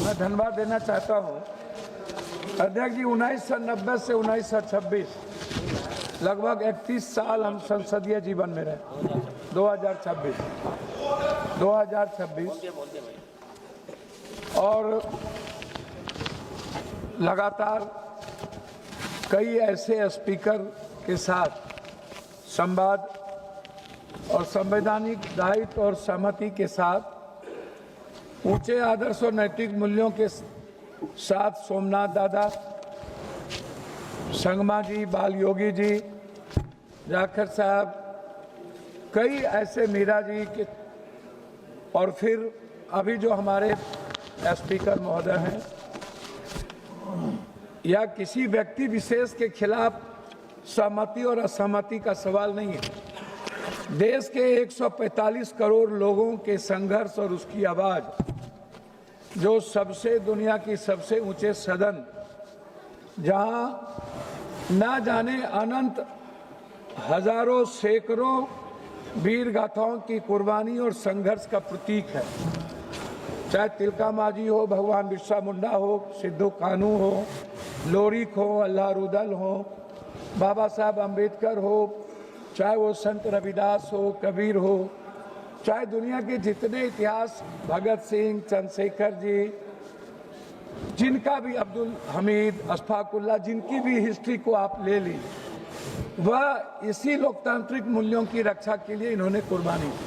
मैं धन्यवाद देना चाहता हूं अध्यक्ष जी। 1990 से 1926 लगभग 31 साल हम संसदीय जीवन में रहे। 2026 और लगातार कई ऐसे स्पीकर के साथ संवाद और संवैधानिक दायित्व और सहमति के साथ ऊंचे आदर्श और नैतिक मूल्यों के साथ सोमनाथ दादा, संगमा जी, बाल योगी जी, जाखड़ साहब, कई ऐसे मीरा जी के, और फिर अभी जो हमारे स्पीकर महोदय हैं, या किसी व्यक्ति विशेष के खिलाफ सहमति और असहमति का सवाल नहीं है। देश के 145 करोड़ लोगों के संघर्ष और उसकी आवाज, जो सबसे दुनिया की सबसे ऊंचे सदन, जहां ना जाने अनंत हजारों सैकड़ों वीर गाथाओं की कुर्बानी और संघर्ष का प्रतीक है। चाहे तिलका मांझी हो, भगवान बिरसा मुंडा हो, सिद्धू कानू हो, लोरिक हो, अल्लाह रुदल हो, बाबा साहब अम्बेडकर हो, चाहे वो संत रविदास हो, कबीर हो, चाहे दुनिया के जितने इतिहास, भगत सिंह, चंद्रशेखर जी, जिनका भी, अब्दुल हमीद, अशफाकुल्ला, जिनकी भी हिस्ट्री को आप ले ली, वह इसी लोकतांत्रिक मूल्यों की रक्षा के लिए इन्होंने कुर्बानी की।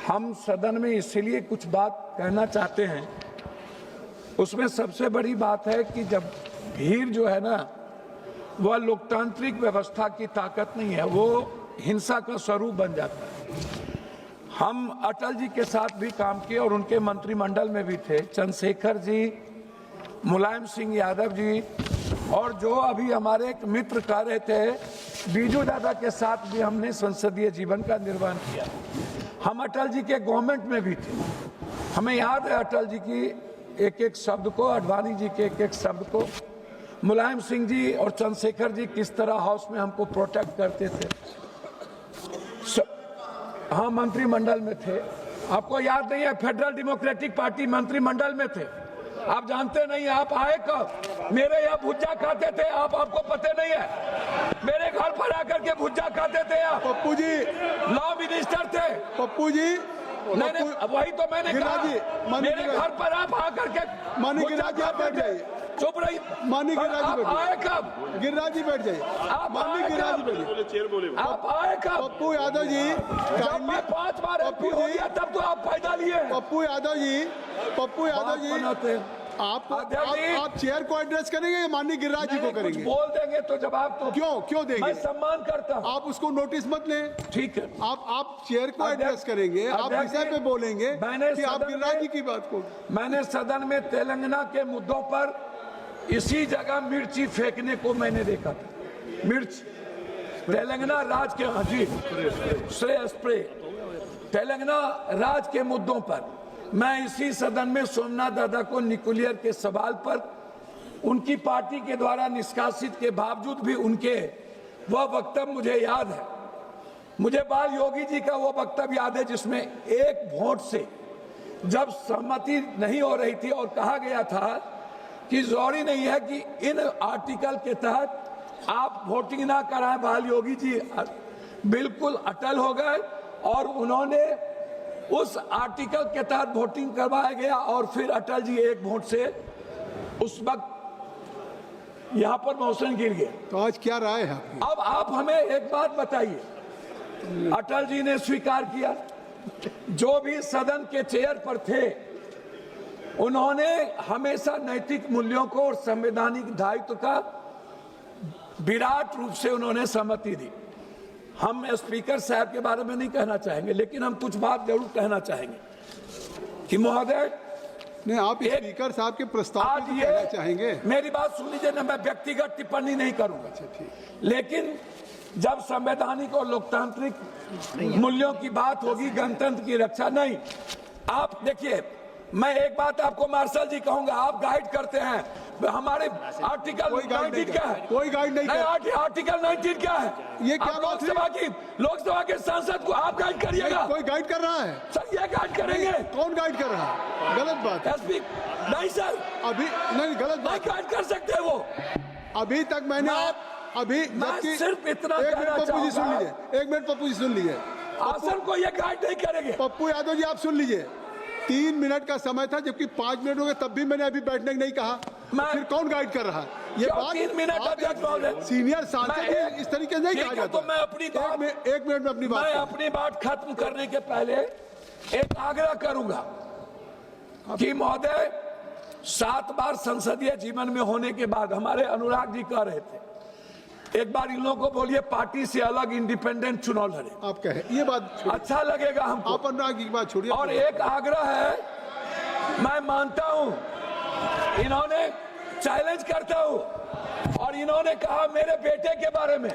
हम सदन में इसलिए कुछ बात कहना चाहते हैं। उसमें सबसे बड़ी बात है कि जब भीड़ जो है ना, वह लोकतांत्रिक व्यवस्था की ताकत नहीं है, वो हिंसा का स्वरूप बन जाता है। हम अटल जी के साथ भी काम किए और उनके मंत्रिमंडल में भी थे, चंद्रशेखर जी, मुलायम सिंह यादव जी, और जो अभी हमारे एक मित्र कह रहे थे, बीजू दादा के साथ भी हमने संसदीय जीवन का निर्वहन किया। हम अटल जी के गवर्नमेंट में भी थे। हमें याद है अटल जी की एक एक शब्द को, अडवाणी जी के एक एक शब्द को, मुलायम सिंह जी और चंद्रशेखर जी किस तरह हाउस में हमको प्रोटेक्ट करते थे। हाँ, मंत्रिमंडल में थे। आपको याद नहीं है, फेडरल डेमोक्रेटिक पार्टी मंत्रिमंडल में थे। आप जानते नहीं, आप आए कब? मेरे यहाँ भुज्जा खाते थे आप, आपको पता नहीं है? मेरे घर पर आकर के भुज्जा खाते थे आप। पप्पू जी लॉ मिनिस्टर थे। पप्पू जी नहीं, वही तो मैंने कहा। मेरे घर पर आप आकर के मानी गिरिराज जी, आप बैठ जाइए। चुप रही। मानी गिरिराज जी आए कब? गिरिराज जी बैठ जाइए। मानी गिरिराज जी बैठ। आप आए कब? पप्पू यादव जी, जब मैं 5 बार एमपी हो गया तब तो आप फायदा लिए। पप्पू यादव जी, आप चेयर को एड्रेस करेंगे या माननीय गिरिराज जी को करेंगे? बोल देंगे तो जवाब तो क्यों देंगे? मैं सम्मान करता हूं। आप उसको नोटिस मत लें। ठीक है, आप चेयर को एड्रेस करेंगे, आप विषय पे बोलेंगे कि आप गिरिराज जी की बात को। मैंने सदन में तेलंगाना के मुद्दों पर इसी जगह मिर्ची फेंकने को मैंने देखा था। मिर्च तेलंगाना राज के, जी स्प्रे तेलंगाना राज के मुद्दों पर मैं इसी सदन में सोमनाथ दादा को न्यूक्लियर के सवाल पर उनकी पार्टी के द्वारा निष्कासित के बावजूद भी उनके वह वक्तव्य मुझे याद है। मुझे बाल योगी जी का वो वक्तव्य याद है जिसमें एक वोट से जब सहमति नहीं हो रही थी और कहा गया था कि जरूरी नहीं है कि इन आर्टिकल के तहत आप वोटिंग ना कराएं। बाल योगी जी बिल्कुल अटल हो गए और उन्होंने उस आर्टिकल के तहत वोटिंग करवाया गया और फिर अटल जी एक वोट से उस वक्त यहां पर मौसम गिर गए। तो आज क्या राय है? अब आप हमें एक बात बताइए, अटल जी ने स्वीकार किया, जो भी सदन के चेयर पर थे उन्होंने हमेशा नैतिक मूल्यों को और संवैधानिक दायित्व का विराट रूप से उन्होंने सहमति दी। हम स्पीकर साहब के बारे में नहीं कहना चाहेंगे, लेकिन हम कुछ बात जरूर कहना चाहेंगे कि महोदय, नहीं, आप स्पीकर साहब के प्रस्ताव पे कहना चाहेंगे। मेरी बात सुन लीजिए ना, मैं व्यक्तिगत टिप्पणी नहीं करूंगा। अच्छा, ठीक। लेकिन जब संवैधानिक और लोकतांत्रिक मूल्यों की बात होगी, गणतंत्र की रक्षा नहीं। आप देखिए, मैं एक बात आपको मार्शल जी कहूंगा, आप गाइड करते हैं, हमारे आर्टिकल कोई गाइड 19 क्या है? कोई गाइड नहीं कर। आर्टिकल 19 क्या है? ये क्या आप बात है? लोकसभा के सांसद को आप गाइड करिएगा। कोई गाइड कर रहा है? सर ये गाइड करेंगे? कौन गाइड कर रहा है? गलत बात है। एसपी नहीं सर, अभी नहीं, गलत नहीं बात। गाइड कर सकते वो। अभी तक मैंने अभी मैं सिर्फ इतना एक कहना मिनट पप्पू जी सुन चाहूंगा। लीजिए, 1 मिनट पप्पू जी सुन लीजिए। आसन को ये गाइड नहीं करेंगे। पप्पू यादव जी आप सुन लीजिए, 3 मिनट का समय था जबकि 5 मिनट हो गए, तब भी मैंने अभी बैठने नहीं कहा। फिर कौन गाइड कर रहा है? ये बात 3 मिनट अध्यक्ष महोदय, सीनियर सांसद इस तरीके से नहीं कहा जाता। तो मैं अपनी बात 1 मिनट में अपनी बात मैं अपनी बात खत्म करने के पहले एक आग्रह करूंगा कि महोदय 7 बार संसदीय जीवन में होने के बाद हमारे अनुराग जी कह रहे थे एक बार इन लोगों को बोलिए पार्टी से अलग इंडिपेंडेंट चुनाव लड़े। आप कहे ये बात अच्छा लगेगा हमको। आप अनुराग जी की बात छोड़िए। और एक आग्रह है, मैं मानता हूं इन्होंने चैलेंज करता हूं और इन्होंने कहा मेरे बेटे के बारे में,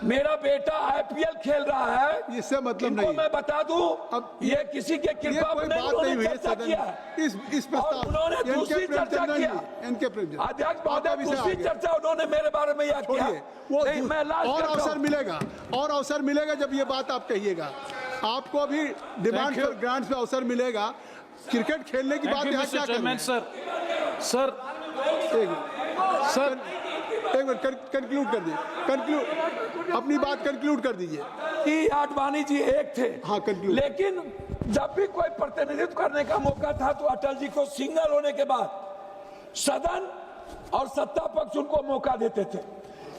मेरा बेटा आईपीएल खेल रहा है, इससे मतलब नहीं। मैं बता दूं अब ये किसी के कृपा कोई में बात नहीं हुई चर्चा किया है। इस प्रस्ताव उन्होंने दूसरी चर्चा किया। अध्यक्ष महोदय दूसरी चर्चा उन्होंने मेरे बारे में याद किया। वो नहीं, मैं लास्ट और करता अवसर हूं। मिलेगा, और अवसर मिलेगा जब ये बात आप कहिएगा। आपको अभी डिमांड फॉर ग्रांट्स में अवसर मिलेगा। क्रिकेट खेलने की बात यहाँ क्या करें? सर एक मिनट कंक्लूड कर दीजिए, अपनी बात कंक्लूड कर दीजिए। कि आडवाणी जी एक थे, हाँ, conclude। लेकिन जब भी कोई प्रतिनिधित्व करने का मौका था तो अटल जी को सिंगल होने के बाद सदन और सत्ता पक्ष उनको मौका देते थे।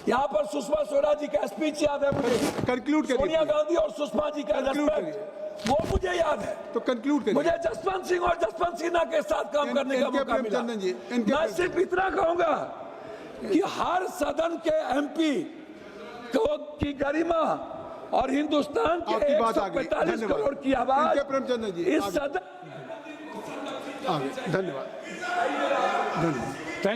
यहाँ पर सुषमा स्वराज जी का स्पीच याद है मुझे, कंक्लूड करिए। सोनिया गांधी और सुषमा जी का Conclude रेस्पेक्ट, वो मुझे याद है। तो कंक्लूड करिए। मुझे जसवंत सिंह और जसवंत सिन्हा के साथ काम करने का मौका मिला। मैं सिर्फ इतना कहूंगा कि हर सदन के एमपी की गरिमा और हिंदुस्तान के 145 करोड़ की आवाज प्रेमचंद जी इस सदन। धन्यवाद।